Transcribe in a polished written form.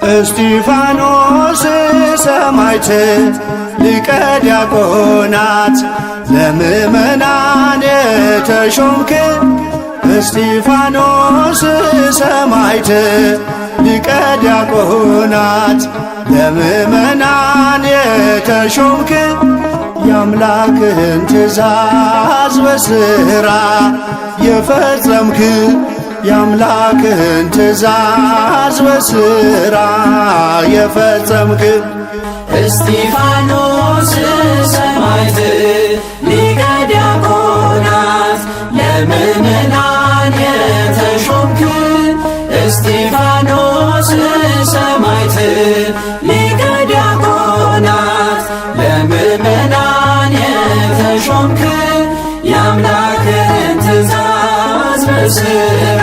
እስጢፋኖስ ሰማዕት ሊቀ ዲያቆናት ለምእመናን የተሾምክ እስጢፋኖስ ሰማዕት ሊቀ ዲያቆናት ለምእመናን የተሾምክ የአምላክህን ትእዛዝ በሥራ የፈጸምክ የአምላክህን ትእዛዝ በሥራ የፈጸምክ እስጢፋኖስ ሰማዕት ሊቀ ዲያቆናት ለምእመናን የተሾምክ እስጢፋኖስ ሰማዕት ሊቀ ዲያቆናት ለምእመናን የተሾምክ የአምላክህን ትእዛዝ በሥራ